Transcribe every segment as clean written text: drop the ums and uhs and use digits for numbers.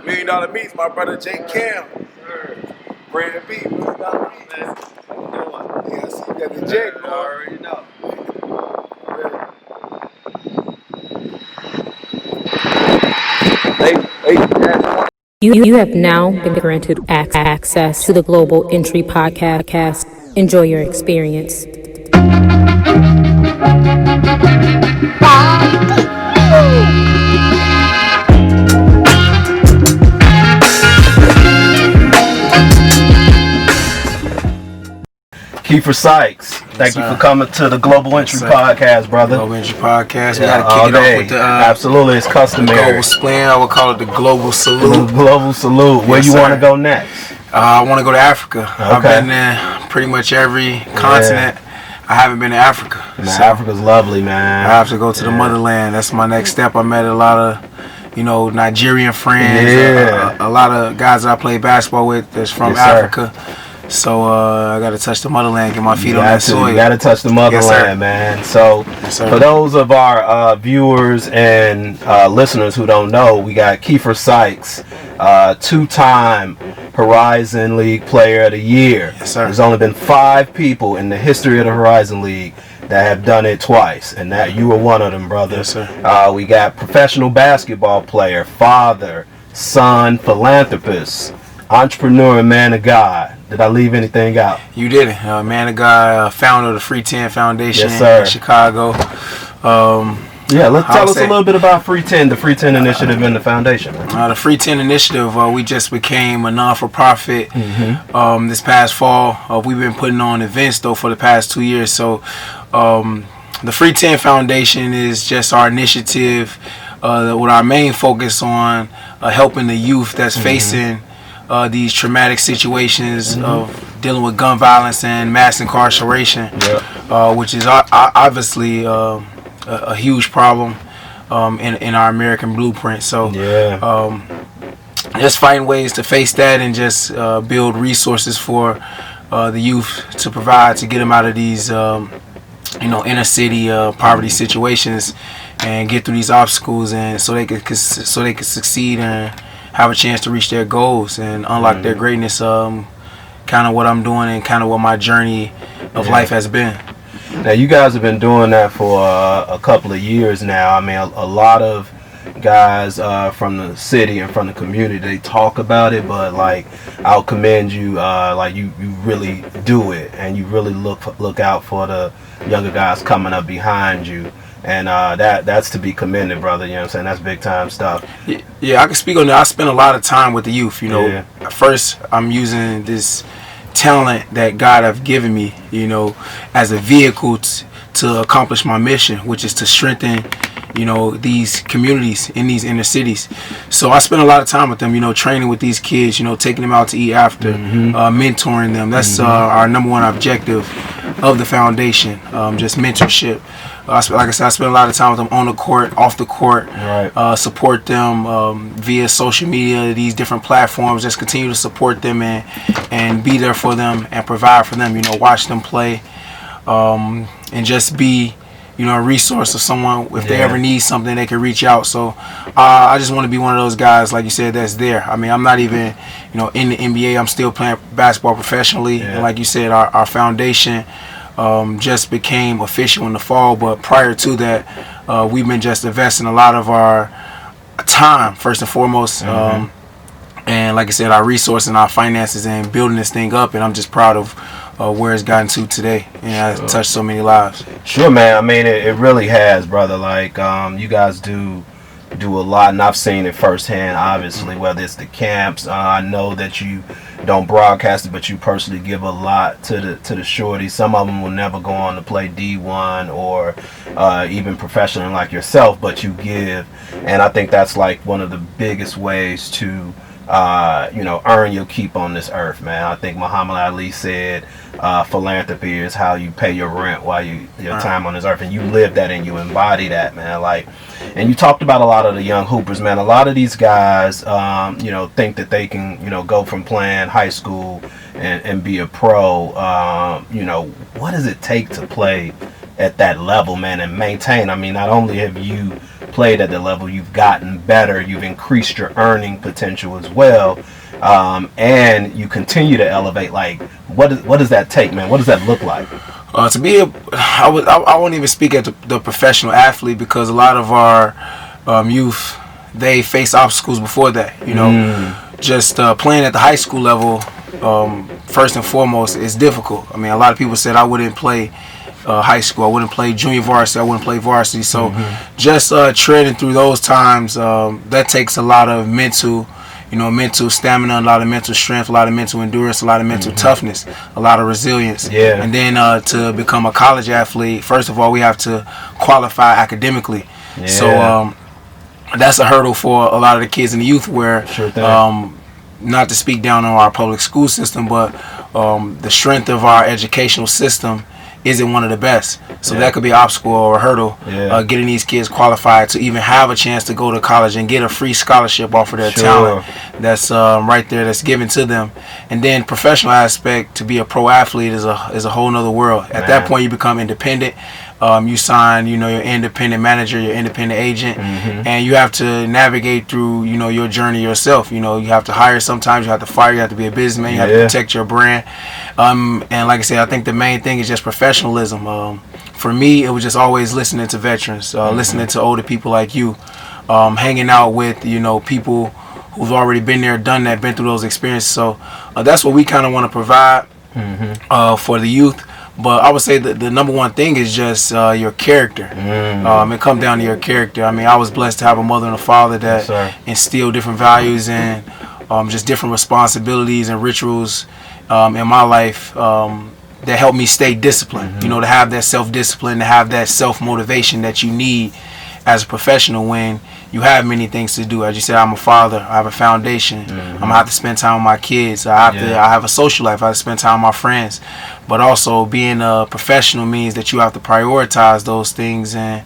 $1 Million Meats, my brother Jake Cam. Brand B, $1 Million Meats. Yeah, I see you got the Jake, bro. I already know. You have now been granted access to the Global Entry Podcast. Enjoy your experience. Keifer Sykes, thank you for coming to the Global Entry Podcast, brother. Global Entry Podcast. We got to kick it off with the absolutely, it's customary. The global spin. I would call it the Global Salute. Global Salute. Where you want to go next? I want to go to Africa. Okay. I've been in pretty much every continent. I haven't been to Africa. So Africa's lovely, man. I have to go to the motherland. That's my next step. I met a lot of, Nigerian friends. A lot of guys that I play basketball with that's from Africa. So I got to touch the motherland, get my feet on that soil. You got to touch the motherland, man. So for those of our viewers and listeners who don't know, we got Keifer Sykes, two-time Horizon League Player of the Year. Yes, sir. There's only been 5 people in the history of the Horizon League that have done it twice, and that you were one of them, brother. Yes, sir. We got professional basketball player, father, son, philanthropist, entrepreneur, and man of God. Did I leave anything out? You didn't. Man of God, founder of the Free 10 Foundation in Chicago. Let's tell us a little bit about Free 10, the Free 10 initiative and the foundation. The Free 10 initiative, we just became a non-for-profit this past fall. We've been putting on events, though, for the past 2 years. So the Free 10 Foundation is just our initiative with our main focus on helping the youth that's facing these traumatic situations of dealing with gun violence and mass incarceration, which is obviously a huge problem in our American blueprint. So just finding ways to face that and just build resources for the youth to provide to get them out of these inner city poverty situations and get through these obstacles, and so they could succeed and have a chance to reach their goals and unlock their greatness. Kind of what I'm doing and kind of what my journey of life has been. Now, you guys have been doing that for a couple of years now. I mean, a lot of guys from the city and from the community, they talk about it, but I'll commend you. You really do it, and you really look out for the younger guys coming up behind you. And that's to be commended, brother. You know what I'm saying? That's big time stuff. Yeah, I can speak on that. I spend a lot of time with the youth. First, I'm using this talent that God have given me, as a vehicle to accomplish my mission, which is to strengthen, these communities in these inner cities. So I spend a lot of time with them, training with these kids, taking them out to eat after, mentoring them. That's our number one objective of the foundation, just mentorship. Like I said, I spend a lot of time with them on the court, off the court, support them via social media, these different platforms, just continue to support them and be there for them and provide for them, watch them play, and just be, a resource of someone. If they ever need something, they can reach out. So I just want to be one of those guys, like you said, that's there. I mean, I'm not even, in the NBA. I'm still playing basketball professionally. And like you said, our foundation just became official in the fall, but prior to that, we've been just investing a lot of our time, first and foremost, and like I said, our resources and our finances and building this thing up, and I'm just proud of where it's gotten to today, and it's touched so many lives. Sure, man. I mean, it really has, brother. You guys do a lot, and I've seen it firsthand, obviously, whether it's the camps. I know that you don't broadcast it, but you personally give a lot to the shorties. Some of them will never go on to play D1 or even professional like yourself, but you give, and I think that's one of the biggest ways to earn your keep on this earth, man. I think Muhammad Ali said philanthropy is how you pay your rent while your time on this earth, and you live that and you embody that, man. And you talked about a lot of the young hoopers, man. A lot of these guys, think that they can, go from playing high school and be a pro. What does it take to play at that level, man, and maintain. I mean, not only have you played at the level, you've gotten better, you've increased your earning potential as well, and you continue to elevate. Like, what does that take, man? What does that look like? To be I won't even speak at the professional athlete, because a lot of our youth, they face obstacles before that. You know, just playing at the high school level, first and foremost, is difficult. I mean, a lot of people said I wouldn't play high school, I wouldn't play junior varsity, I wouldn't play varsity. So just treading through those times, that takes a lot of mental stamina, a lot of mental strength, a lot of mental endurance, a lot of mental toughness, a lot of resilience. Yeah. And then to become a college athlete, first of all, we have to qualify academically. Yeah. So that's a hurdle for a lot of the kids and the youth, where not to speak down on our public school system, but the strength of our educational system isn't one of the best. So that could be an obstacle or a hurdle, getting these kids qualified to even have a chance to go to college and get a free scholarship off of their talent that's right there, that's given to them. And then professional aspect, to be a pro athlete is a whole nother world. At that point, you become independent. You sign, your independent manager, your independent agent, and you have to navigate through, your journey yourself. You have to hire sometimes, you have to fire, you have to be a businessman, you have to protect your brand. And like I said, I think the main thing is just professionalism. For me, it was just always listening to veterans, listening to older people like you, hanging out with, people who've already been there, done that, been through those experiences. So that's what we kind of want to provide for the youth. But I would say that the number one thing is just your character. It comes down to your character. I mean, I was blessed to have a mother and a father that instilled different values and just different responsibilities and rituals in my life that helped me stay disciplined. To have that self-discipline, to have that self-motivation that you need as a professional when you have many things to do. As you said, I'm a father. I have a foundation. I'm gonna have to spend time with my kids. I have a social life. I have to spend time with my friends. But also, being a professional means that you have to prioritize those things, and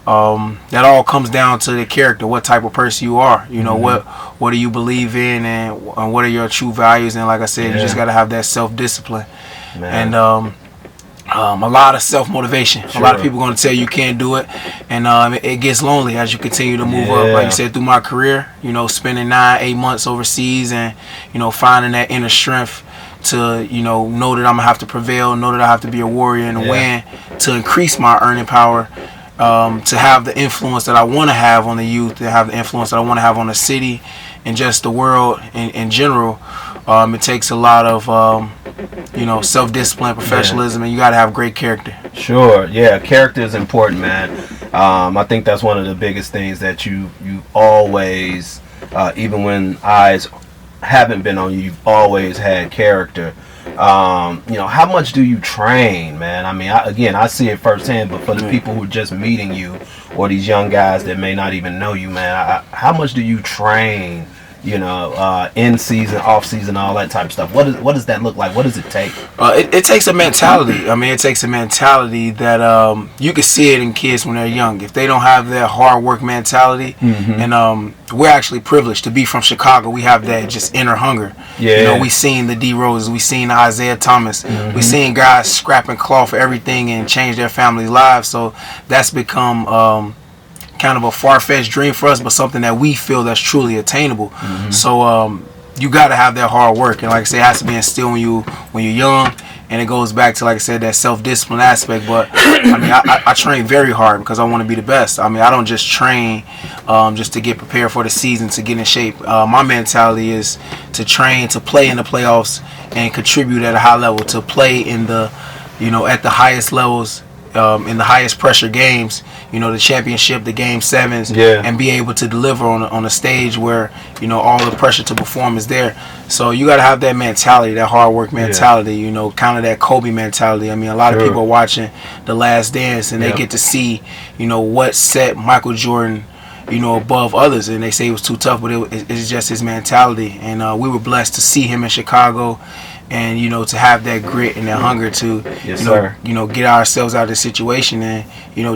that all comes down to the character, what type of person you are. What do you believe in, and what are your true values? And like I said, you just got to have that self-discipline, and a lot of self-motivation. A lot of people are going to tell you can't do it, and it gets lonely as you continue to move up. Like you said, through my career, spending 9-8 months overseas, and finding that inner strength to know that I'm gonna have to prevail, know that I have to be a warrior and win, to increase my earning power, to have the influence that I want to have on the youth, to have the influence that I want to have on the city and just the world in general. It takes a lot of self-discipline, professionalism, and you got to have great character. Sure, character is important, man. I think that's one of the biggest things that you always, even when eyes haven't been on you, you've always had character. How much do you train, man? I mean, I see it firsthand, but for the people who are just meeting you, or these young guys that may not even know you, man, how much do you train, in season, off season, all that type of stuff? What does that look like? What does it take? It takes a mentality. I mean, it takes a mentality that you can see it in kids when they're young. If they don't have that hard work mentality, and we're actually privileged to be from Chicago. We have that just inner hunger. We seen the D Roses, we seen the Isaiah Thomas, we seen guys scrap and claw for everything and change their family's lives. So that's become kind of a far-fetched dream for us, but something that we feel that's truly attainable. So you got to have that hard work, and like I said, it has to be instilled when you're young, and it goes back to, like I said, that self-discipline aspect. But I mean, I train very hard because I want to be the best. I mean, I don't just train just to get prepared for the season, to get in shape. My mentality is to train to play in the playoffs and contribute at a high level, to play in the at the highest levels, in the highest pressure games, the championship, the game sevens, and be able to deliver on a stage where all the pressure to perform is there. So you got to have that mentality, that hard work mentality, kind of that Kobe mentality. I mean, a lot of people are watching The Last Dance, and they get to see what set Michael Jordan above others, and they say it was too tough, but it's just his mentality. And we were blessed to see him in Chicago and to have that grit and that hunger to Yes, sir. Get ourselves out of the situation and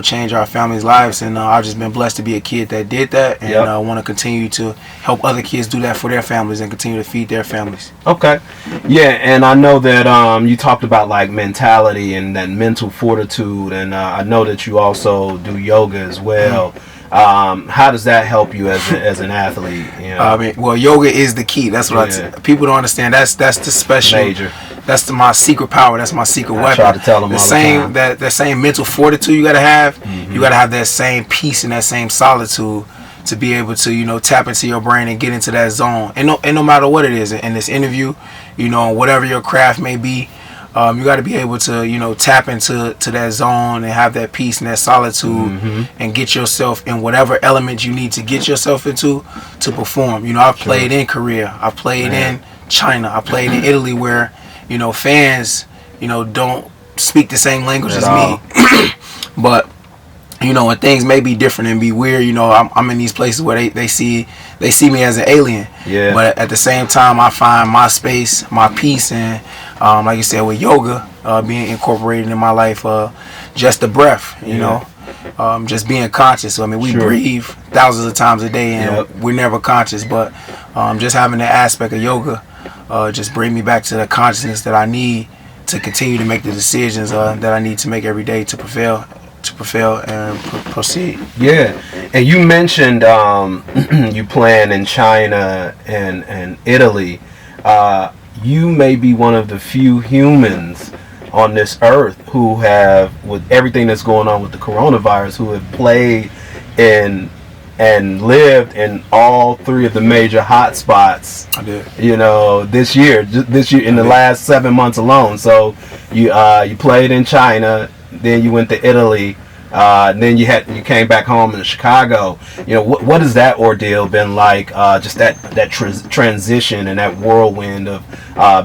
change our families' lives. And I've just been blessed to be a kid that did that, and I want to continue to help other kids do that for their families and continue to feed their families. Okay. Yeah, and I know that you talked about like mentality and that mental fortitude, and I know that you also do yoga as well. How does that help you as an athlete? I mean, well, yoga is the key. That's what people don't understand. That's the special. Major. That's my secret power. That's my secret weapon. I try to tell them all the time. That same mental fortitude you gotta have. You gotta have that same peace and that same solitude to be able to tap into your brain and get into that zone. And no matter what it is in this interview, whatever your craft may be. You got to be able to, tap into that zone and have that peace and that solitude and get yourself in whatever element you need to get yourself into to perform. I've played in Korea. I played in China. I played in Italy where, fans, don't speak the same language as me. But, when things may be different and be weird, I'm in these places where they see me as an alien. Yeah. But at the same time, I find my space, my peace, and like you said, with yoga being incorporated in my life, just the breath, just being conscious. I mean, we breathe thousands of times a day, and we're never conscious. But just having that aspect of yoga just bring me back to the consciousness that I need to continue to make the decisions that I need to make every day to prevail and proceed. Yeah, and you mentioned you playing in China and Italy. You may be one of the few humans on this earth who have, with everything that's going on with the coronavirus, who have played in and lived in all three of the major hot spots. I did. This year in the last 7 months alone. So you played in China, then you went to Italy, then you came back home in Chicago. What has that ordeal been like? Just that transition and that whirlwind of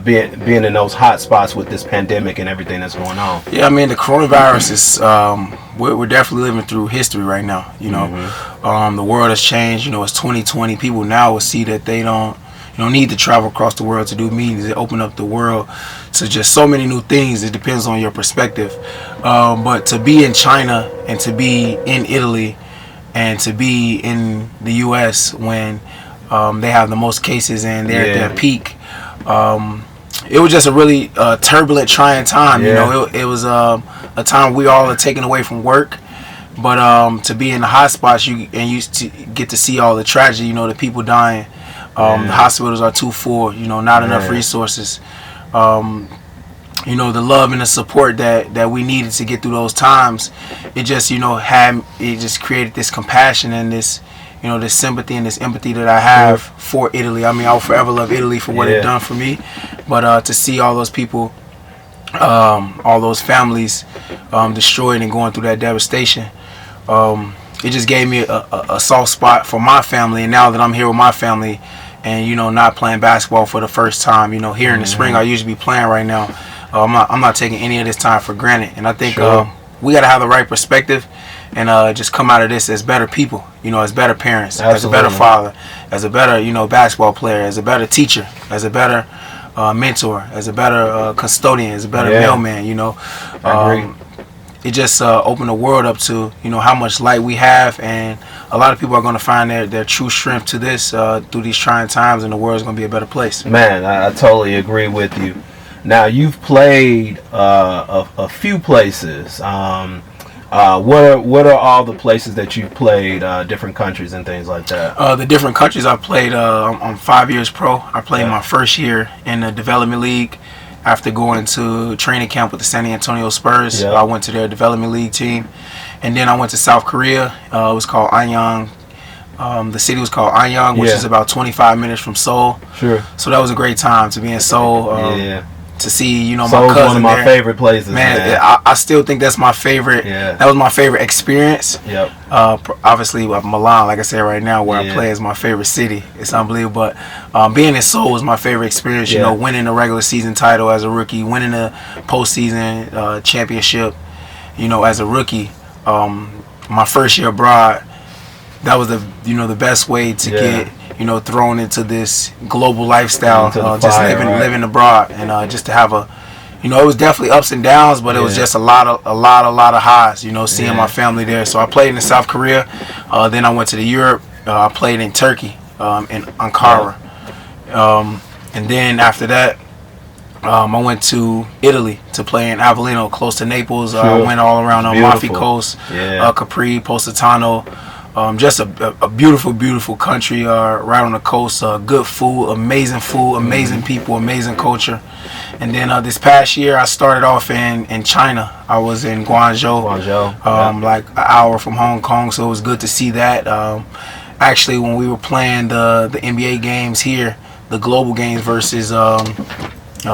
being in those hot spots with this pandemic and everything that's going on. Yeah, I mean the coronavirus is we're definitely living through history right now. The world has changed. It's 2020. People now will see that they don't need to travel across the world to do meetings. They open up the world to just so many new things. It depends on your perspective. But to be in China and to be in Italy and to be in the U.S. when they have the most cases and they're at their peak, it was just a really turbulent, trying time. It was a time we all are taken away from work. But to be in the hot spots, you get to see all the tragedy. The people dying. The hospitals are too full, not enough resources. The love and the support that we needed to get through those times, it just, it just created this compassion and this, this sympathy and this empathy that I have for Italy. I mean, I'll forever love Italy for what it done for me. But to see all those people, all those families destroyed and going through that devastation, it just gave me a soft spot for my family. And now that I'm here with my family and, not playing basketball for the first time, here in the spring, I usually be playing right now. I'm not taking any of this time for granted. And I think we got to have the right perspective and just come out of this as better people, as better parents, as a better father, as a better, basketball player, as a better teacher, as a better mentor, as a better custodian, as a better mailman, I agree. It just opened the world up to how much light we have, and a lot of people are going to find their true strength to this through these trying times, and the world's going to be a better place. Man, I totally agree with you. Now you've played a few places. What are all the places that you've played? Different countries and things like that. The different countries I've played. I'm 5 years pro. I played my first year in the development league. After going to training camp with the San Antonio Spurs, I went to their development league team. And then I went to South Korea. It was called Anyang. The city was called Anyang, which is about 25 minutes from Seoul. Sure. So that was a great time to be in Seoul. To see, my cousin one of my there. favorite places. Man. I still think that's my favorite. Yeah. That was my favorite experience. Yep. Obviously, Milan, like I said right now, where I play is my favorite city. It's unbelievable. But being in Seoul was my favorite experience. Winning the regular season title as a rookie, winning the postseason championship, as a rookie. My first year abroad, that was the best way to get you know, thrown into this global lifestyle, Into the just fire, right. living abroad, and just to have a, you know, it was definitely ups and downs, but it was Yeah. just a lot of highs, you know, seeing Yeah. my family there. So I played in South Korea, then I went to Europe. I played in Turkey, in Ankara, and then after that, I went to Italy to play in Avellino, close to Naples. I Sure. went all around Amalfi Beautiful. Coast, Yeah. Capri, Positano. Just a beautiful, beautiful country right on the coast. Good food, amazing people, amazing culture. And then this past year, I started off in China. I was in Guangzhou, like an hour from Hong Kong, so it was good to see that. Actually, when we were playing the NBA games here, the global games versus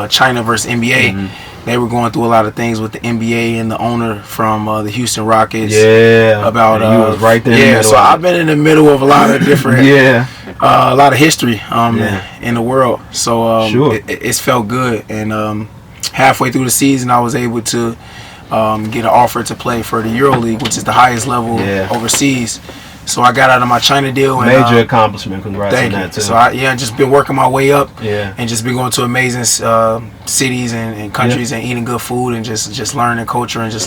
China versus NBA, they were going through a lot of things with the NBA and the owner from the Houston Rockets. Yeah. About you was right there. yeah, in the middle so of I've been in the middle of a lot of different yeah. a lot of history Yeah. in the world. So Sure. it's felt good, and halfway through the season, I was able to get an offer to play for the EuroLeague, which is the highest level overseas. So I got out of my China deal. And, Major accomplishment. Congrats on thank that you. too. So I just been working my way up, Yeah. and just been going to amazing cities and countries and eating good food and just learning culture and just